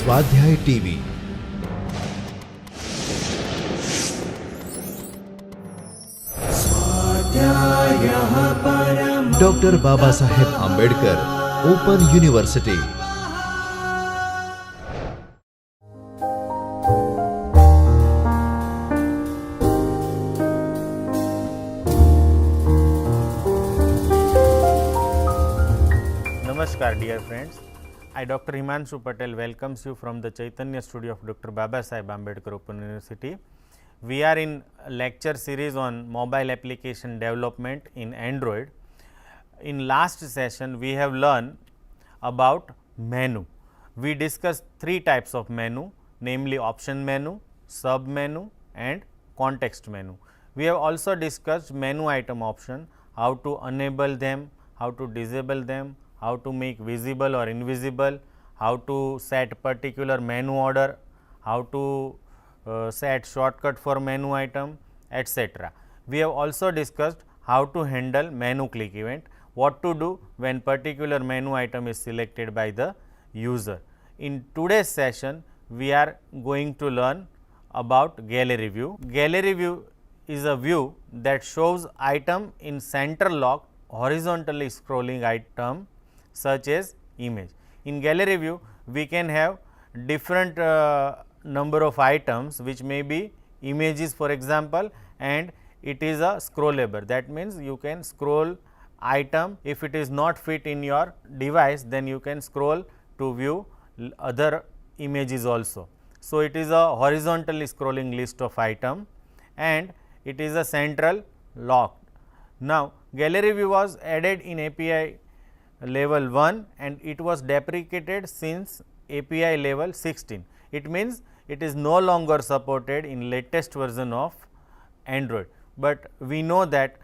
स्वाध्याय TV. Doctor Babasaheb Ambedkar open university. Namaskar dear friends, I Dr. Himanshu Patel welcomes you from the Chaitanya studio of Dr. Baba Saheb Ambedkar Open University. We are in lecture series on mobile application development in Android. In last session we have learned about menu. We discussed three types of menu, namely option menu, sub menu and context menu. We have also discussed menu item option, how to enable them, how to disable them, how to make visible or invisible, how to set particular menu order, how to set shortcut for menu item, etc. We have also discussed how to handle menu click event, what to do when particular menu item is selected by the user. In today's session, we are going to learn about gallery view. Gallery view is a view that shows item in center locked horizontally scrolling item such as image. In gallery view, we can have different number of items which may be images for example, and it is a scrollable. That means, you can scroll item, if it is not fit in your device, then you can scroll to view other images also. So, it is a horizontally scrolling list of item and it is a central locked. Now, gallery view was added in API level 1 and it was deprecated since API level 16. It means, it is no longer supported in latest version of Android, but we know that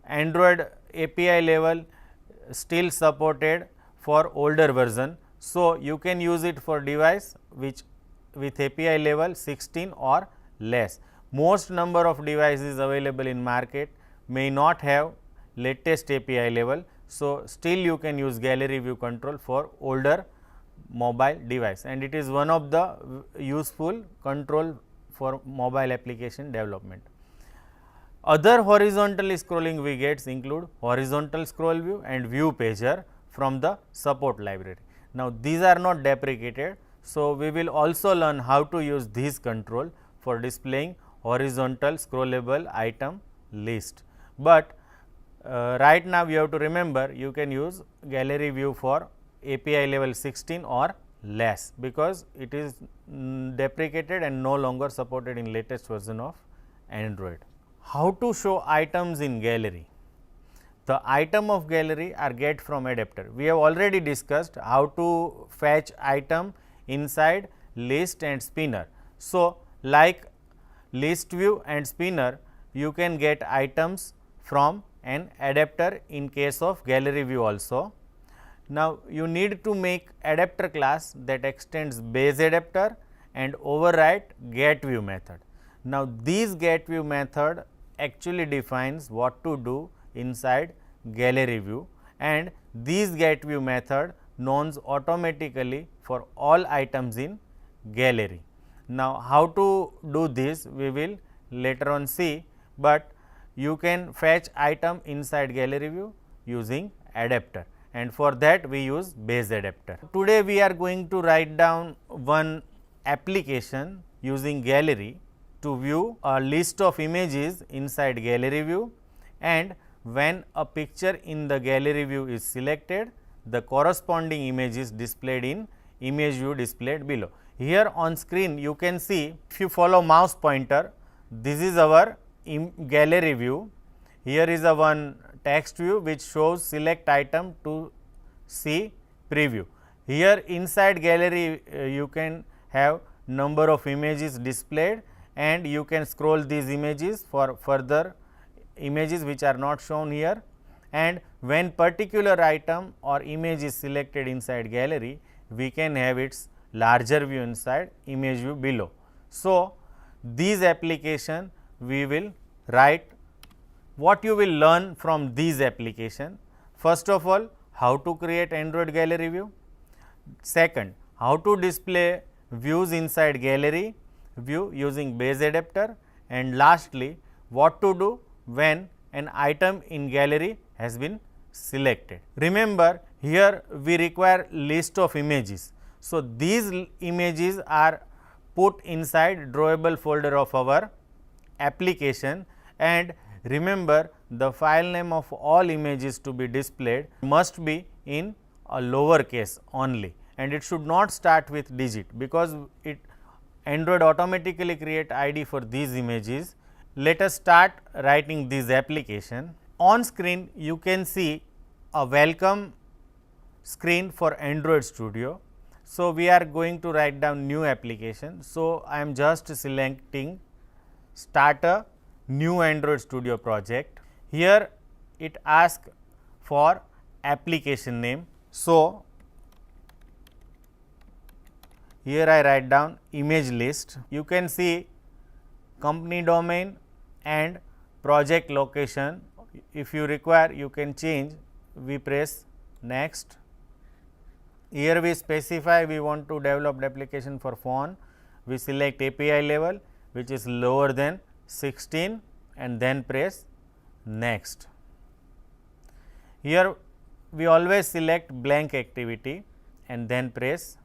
Android API level still supported for older version. So, you can use it for device which with API level 16 or less. Most number of devices available in market may not have latest API level. So, still you can use gallery view control for older mobile device, and it is one of the useful control for mobile application development. Other horizontally scrolling widgets include horizontal scroll view and view pager from the support library. Now, these are not deprecated. So, we will also learn how to use these control for displaying horizontal scrollable item list, but right now you have to remember you can use gallery view for API level 16 or less, because it is deprecated and no longer supported in latest version of Android. How to show items in gallery? The item of gallery are get from adapter. We have already discussed how to fetch item inside list and spinner. So, like list view and spinner, you can get items from an adapter in case of gallery view also. Now, you need to make adapter class that extends base adapter and override get view method. Now, these get view method actually defines what to do inside gallery view, and these get view method knowns automatically for all items in gallery. Now, how to do this we will later on see, but you can fetch item inside gallery view using adapter, and for that we use base adapter. Today we are going to write down one application using gallery to view a list of images inside gallery view, and when a picture in the gallery view is selected, the corresponding image is displayed in image view displayed below. Here on screen you can see, if you follow mouse pointer, this is our gallery view. Here is a one text view which shows select item to see preview. Here inside gallery you can have number of images displayed, and you can scroll these images for further images which are not shown here, and when particular item or image is selected inside gallery, we can have its larger view inside image view below. So, these application we will write. What you will learn from these application? First of all, how to create Android gallery view. Second, how to display views inside gallery view using base adapter, and lastly what to do when an item in gallery has been selected. Remember, here we require list of images. So, these images are put inside drawable folder of our application, and remember, the file name of all images to be displayed must be in a lower case only, and it should not start with digit, because it Android automatically create ID for these images. Let us start writing this application. On screen you can see a welcome screen for Android Studio. So, we are going to write down new application. So, I am just selecting start a new Android Studio project. Here it asks for application name. So, here I write down image list. You can see company domain and project location. If you require, you can change. We press next. Here we specify we want to develop application for phone. We select API level, which is lower than 16, and then press next. Here we always select blank activity and then press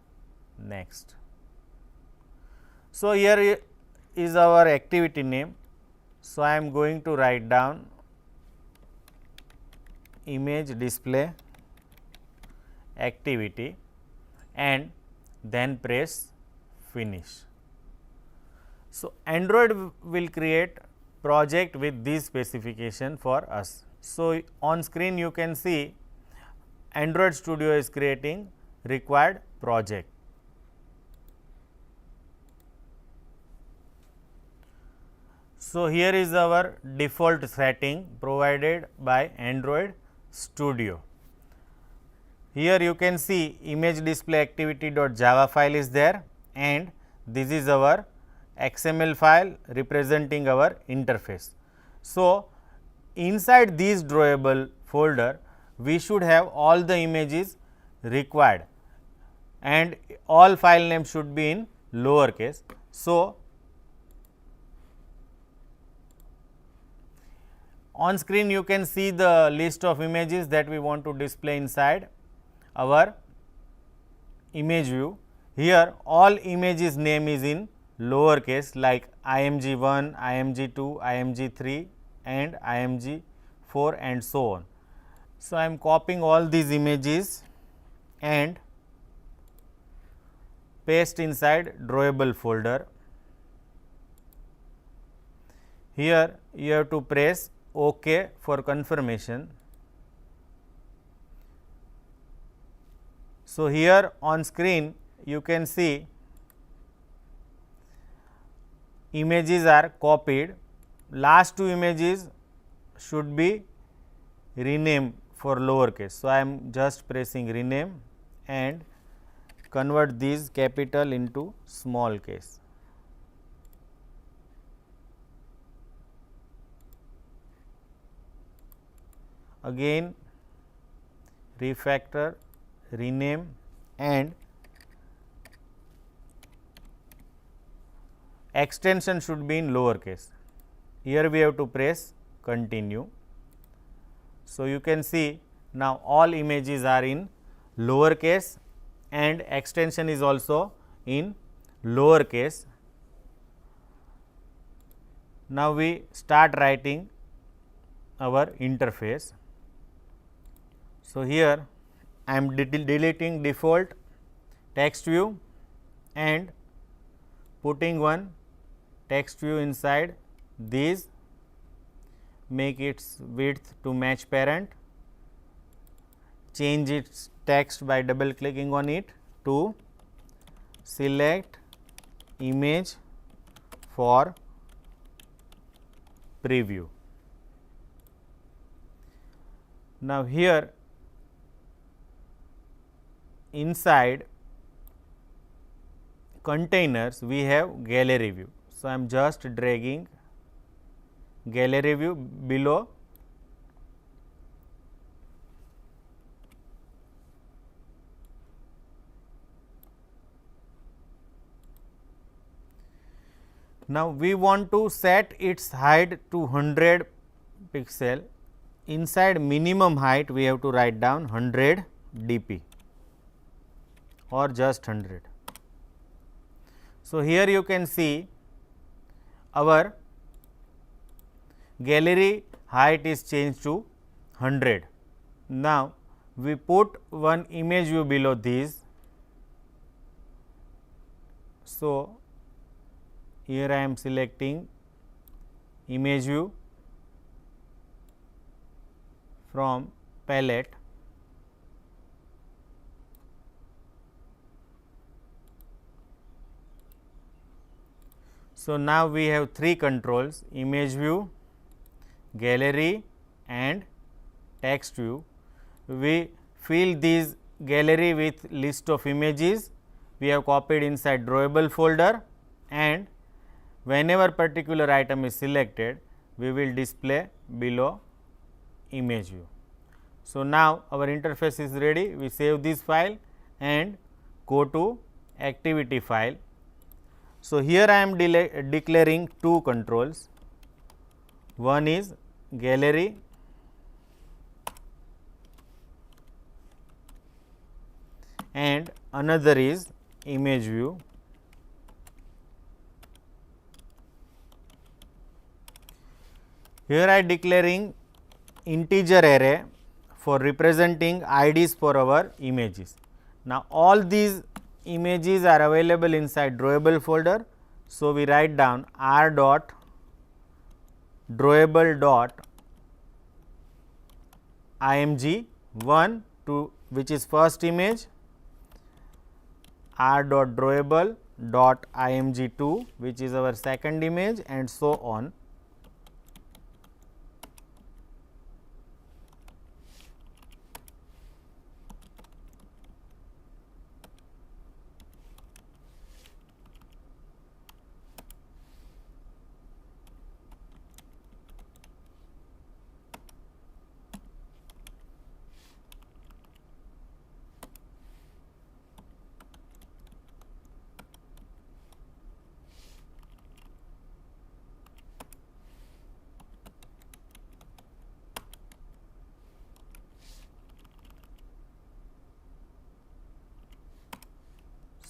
next. So, here is our activity name. So, I am going to write down image display activity and then press finish. So, Android will create project with this specification for us. So, on screen you can see Android Studio is creating required project. So, here is our default setting provided by Android Studio. Here you can see image display activity.java file is there, and this is our XML file representing our interface. So, inside this drawable folder we should have all the images required, and all file names should be in lower case. So, on screen you can see the list of images that we want to display inside our image view. Here all images name is in lower case like img1, img2, img3 and img4 and so on. So, I am copying all these images and paste inside drawable folder. Here you have to press OK for confirmation. So, here on screen you can see images are copied, last two images should be renamed for lower case. So, I am just pressing rename and convert these capital into small case. Again refactor, rename and extension should be in lower case. Here we have to press continue. So, you can see now all images are in lower case and extension is also in lower case. Now, we start writing our interface. So, here I am deleting default text view and putting one text view inside these, make its width to match parent, change its text by double clicking on it to select image for preview. Now, here inside containers we have gallery view. So, I am just dragging gallery view below Now, we want to set its height to 100 pixel. Inside minimum height we have to write down 100 dp or just 100. So, here you can see our gallery height is changed to 100. Now, we put one image view below these. So, here I am selecting image view from palette. So, now we have three controls: image view, gallery and text view. We fill these gallery with list of images we have copied inside drawable folder, and whenever particular item is selected, we will display below image view. So, now our interface is ready. We save this file and go to activity file. So, here I am declaring two controls. One is gallery and another is image view. Here I declaring integer array for representing IDs for our images. Now, all these images are available inside drawable folder. So, we write down r dot drawable dot img 1 to which is first image, r dot drawable dot img 2 which is our second image, and so on.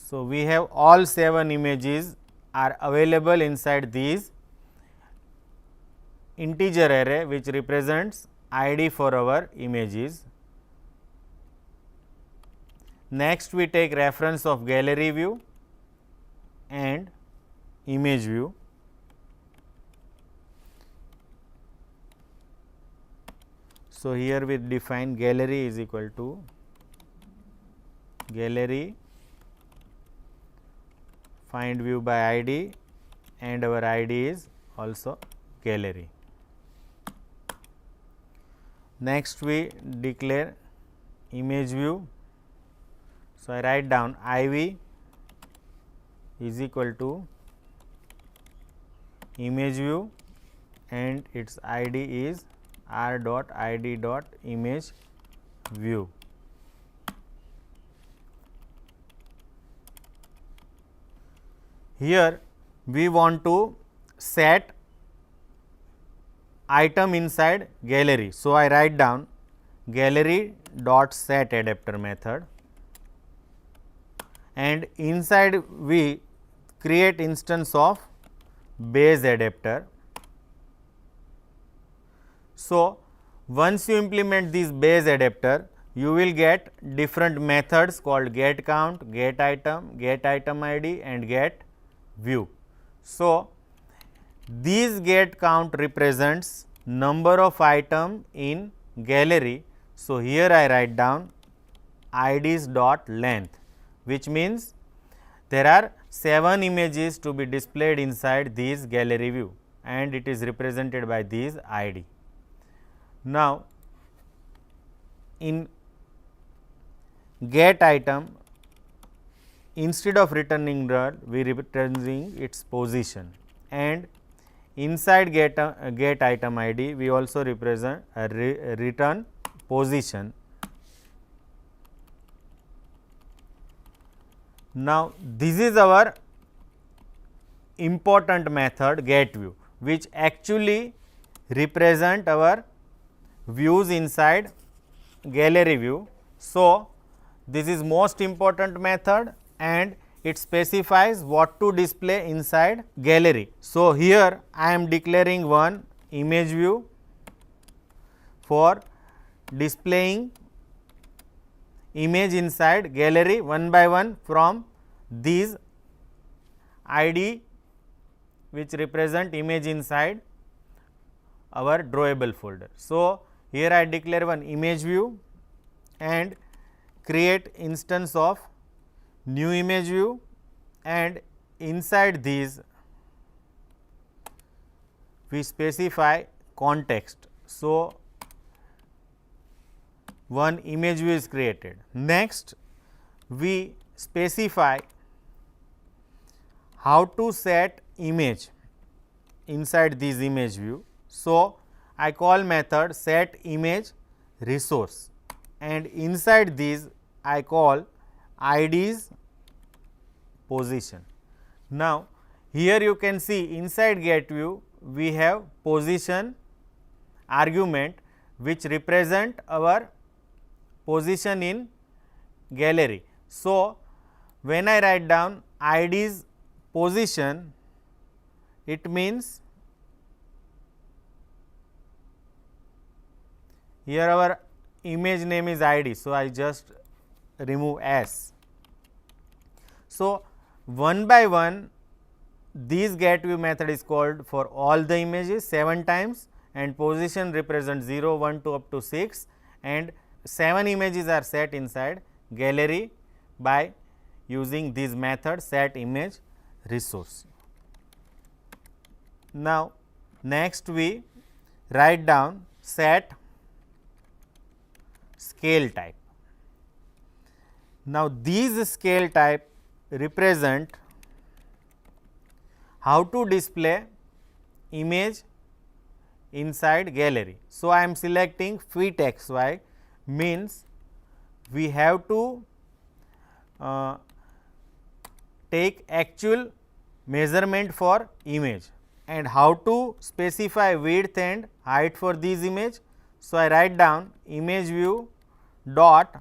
So, we have all 7 images are available inside these integer array which represents ID for our images. Next, we take reference of gallery view and image view. So, here we define gallery is equal to gallery find view by ID, and our ID is also gallery. Next, we declare image view. So, I write down IV is equal to image view and its ID is r dot id dot image view. Here we want to set item inside gallery. So, I write down gallery dot set adapter method, and inside we create instance of base adapter. So, once you implement this base adapter, you will get different methods called get count, get item ID and get view. So, these get count represents number of item in gallery. So, here I write down IDs dot length, which means there are 7 images to be displayed inside this gallery view, and it is represented by these ID. Now, in get item, instead of returning null, we returning its position, and inside get item ID we also represent return position. Now, this is our important method get view, which actually represent our views inside gallery view. So, this is most important method and it specifies what to display inside gallery. So, here I am declaring one image view for displaying image inside gallery one by one from these ID which represent image inside our drawable folder. So, here I declare one image view and create instance of new image view, and inside these we specify context. So, one image view is created. Next, we specify how to set image inside this image view. So, I call method set image resource, and inside this I call ID's position. Now, here you can see inside get view we have position argument which represent our position in gallery. So, when I write down ID's position, it means here our image name is ID. So, I just remove S. So, one by one this get view method is called for all the images 7 times, and position represents 0, 1, 2 up to 6, and 7 images are set inside gallery by using this method set image resource. Now, next we write down set scale type. Now, these scale type represent how to display image inside gallery. So, I am selecting fit xy, means we have to take actual measurement for image, and how to specify width and height for this image. So, I write down image view dot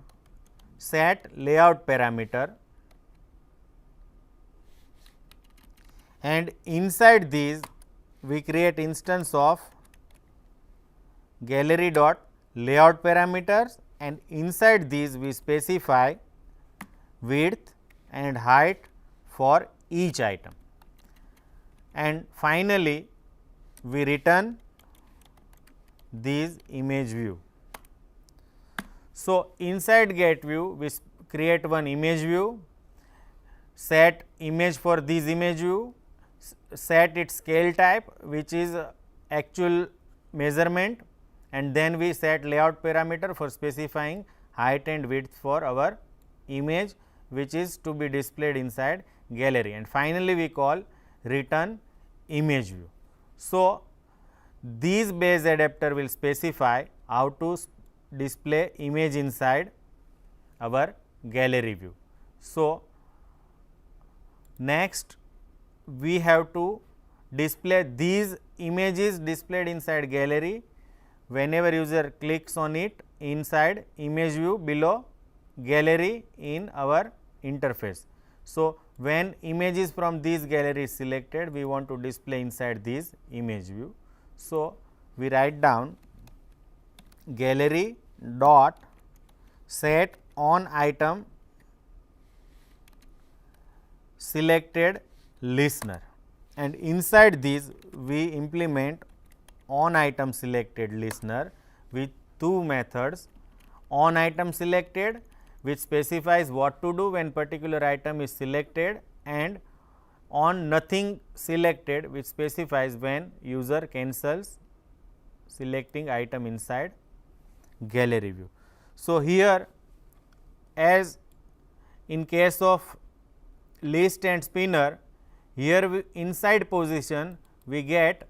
set layout parameter, and inside these we create instance of gallery dot layout parameters, and inside these we specify width and height for each item, and finally we return this image view. So, inside get view we create one image view, set image for this image view, set its scale type which is actual measurement, and then we set layout parameter for specifying height and width for our image which is to be displayed inside gallery, and finally we call return image view. So, this base adapter will specify how to display image inside our gallery view. So, next we have to display these images displayed inside gallery whenever user clicks on it inside image view below gallery in our interface. So, when images from this gallery is selected, we want to display inside this image view. So, we write down gallery dot set on item selected listener, and inside this we implement on item selected listener with two methods: on item selected which specifies what to do when particular item is selected, and on nothing selected which specifies when user cancels selecting item inside gallery view. So, here as in case of list and spinner, here inside position we get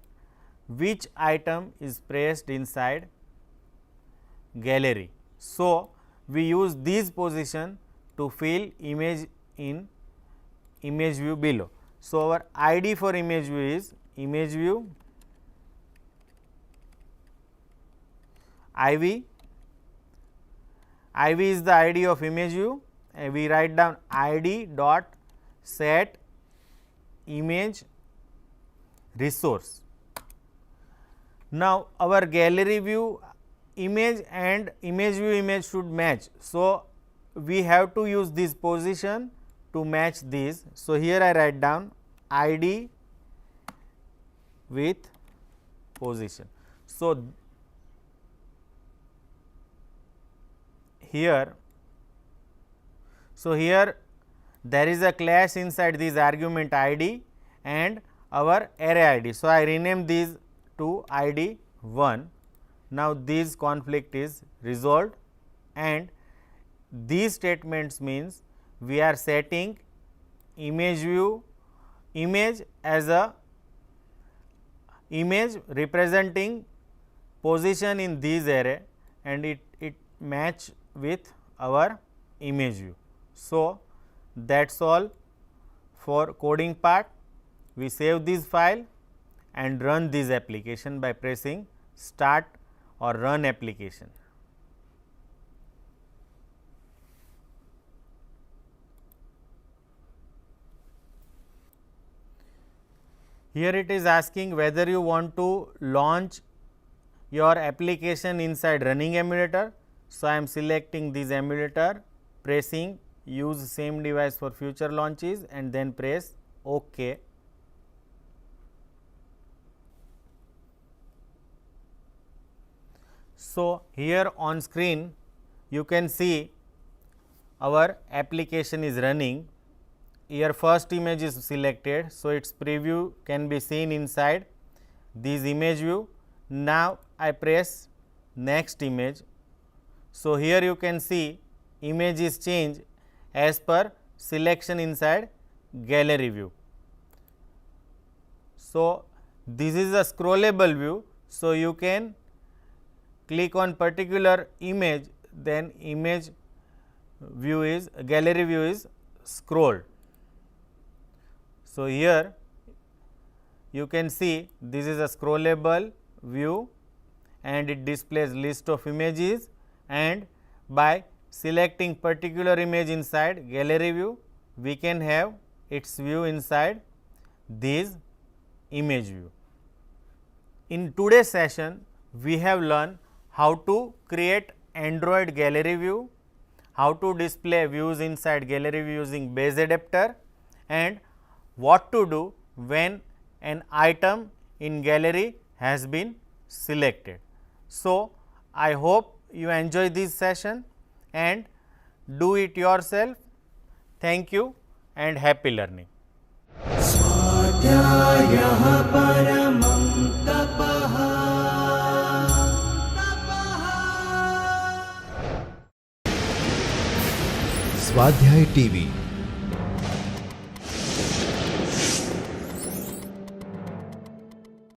which item is pressed inside gallery. So, we use this position to fill image in image view below. So our ID for image view is image view IV. IV is the ID of image view, and we write down ID dot set image resource. Now our gallery view image and image view image should match. So we have to use this position to match this. So here I write down ID with position. So here there is a clash inside this argument ID and our array ID. So I rename these to ID 1. Now this conflict is resolved, and these statements means we are setting image view image as a image representing position in this array, and it match with our image view. So that's all for coding part. We save this file and run this application by pressing start or run application. Here it is asking whether you want to launch your application inside running emulator. So I am selecting this emulator, pressing use same device for future launches, and then press OK. So here on screen you can see our application is running. Here first image is selected, so its preview can be seen inside this image view. Now I press next image. So here you can see image is changed as per selection inside gallery view. So this is a scrollable view, so you can click on particular image, then image view is gallery view is scrolled. So here you can see this is a scrollable view and it displays list of images, and by selecting particular image inside gallery view, we can have its view inside this image view. In today's session, we have learned how to create Android gallery view, how to display views inside gallery view using base adapter, and what to do when an item in gallery has been selected. So I hope you enjoy this session and do it yourself. Thank you and happy learning. स्वाध्याय TV